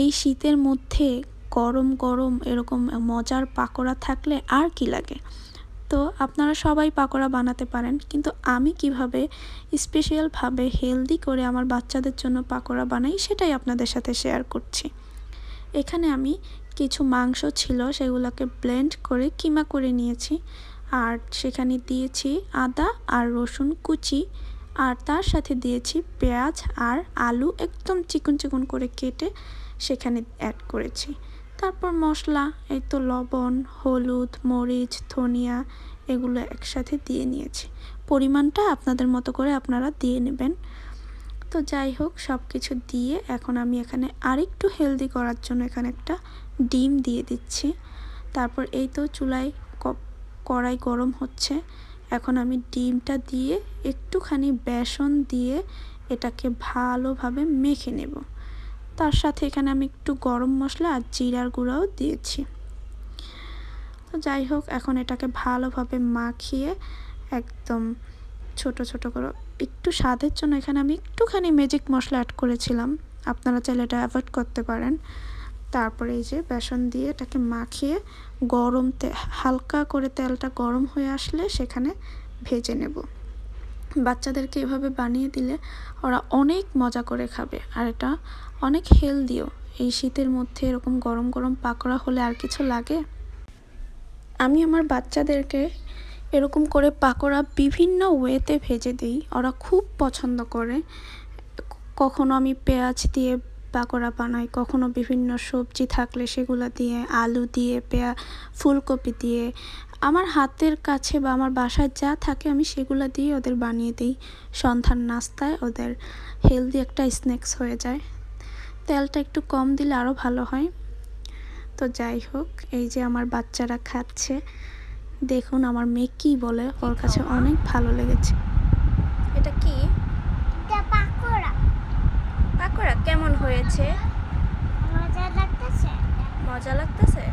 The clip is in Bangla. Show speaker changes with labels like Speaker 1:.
Speaker 1: এই শীতের মধ্যে গরম গরম এরকম মজার পাকোড়া থাকলে আর কি লাগে। তো আপনারা সবাই পাকোড়া বানাতে পারেন, কিন্তু আমি কিভাবে স্পেশালভাবে হেলদি করে আমার বাচ্চাদের জন্য পাকোড়া বানাই সেটাই আপনাদের সাথে শেয়ার করছি। এখানে আমি কিছু মাংস ছিল সেগুলোকে ব্লেন্ড করে কিমা করে নিয়েছি, আর সেখানে দিয়েছি আদা আর রসুন কুচি, আর তার সাথে দিয়েছি পেঁয়াজ আর আলু একদম চিকন চিকন করে কেটে সেখানে অ্যাড করেছি। তারপর মশলা, এই তো লবণ, হলুদ, মরিচ, ধনিয়া এগুলো একসাথে দিয়ে নিয়েছি। পরিমাণটা আপনাদের মতো করে আপনারা দিয়ে নেবেন। তো যাই হোক, সব কিছু দিয়ে এখন আমি এখানে আরেকটু হেলদি করার জন্য এখানে একটা ডিম দিয়ে দিচ্ছি। তারপর এই তো চুলায় কড়াই গরম হচ্ছে, এখন আমি ডিমটা দিয়ে একটুখানি বেসন দিয়ে এটাকে ভালোভাবে মেখে নেব। তার সাথে এখানে আমি একটু গরম মশলা আর জিরার গুঁড়াও দিয়েছি। তো যাই হোক, এখন এটাকে ভালোভাবে মাখিয়ে একদম ছোট ছোট করে, একটু স্বাদের জন্য এখানে আমি একটুখানি ম্যাজিক মশলা অ্যাড করেছিলাম, আপনারা চাইলে এটা অ্যাভয়েড করতে পারেন। তারপরে এই যে বেসন দিয়ে এটাকে মাখিয়ে গরম হালকা করে তেলটা গরম হয়ে আসলে সেখানে ভেজে নেব। বাচ্চাদেরকে এভাবে বানিয়ে দিলে ওরা অনেক মজা করে খাবে, আর এটা অনেক হেলদিও। এই শীতের মধ্যে এরকম গরম গরম পাকোড়া হলে আর কিছু লাগে। আমি আমার বাচ্চাদেরকে এরকম করে পাকোড়া বিভিন্ন ওয়েতে ভেজে দিই, ওরা খুব পছন্দ করে। কখনো আমি পেঁয়াজ দিয়ে পাকোড়া বানাই, কখনো বিভিন্ন সবজি থাকলে সেগুলো দিয়ে, আলু দিয়ে, ফুলকপি দিয়ে, আমার হাতের কাছে বা আমার বাসায় যা থাকে আমি সেগুলো দিয়ে ওদের বানিয়ে দিই। সন্ধ্যার নাস্তায় ওদের হেলদি একটা স্ন্যাক্স হয়ে যায়। তেলটা একটু কম দিলে আরও ভালো হয়। তো যাই হোক, এই যে আমার বাচ্চারা খাচ্ছে, দেখুন আমার মেয়ে কী বলে, ওর কাছে অনেক ভালো লেগেছে। এটা কি?
Speaker 2: পাকোড়া।
Speaker 1: পাকোড়া কেমন হয়েছে?
Speaker 2: মজা লাগতেছে।
Speaker 1: মজা লাগতেছে?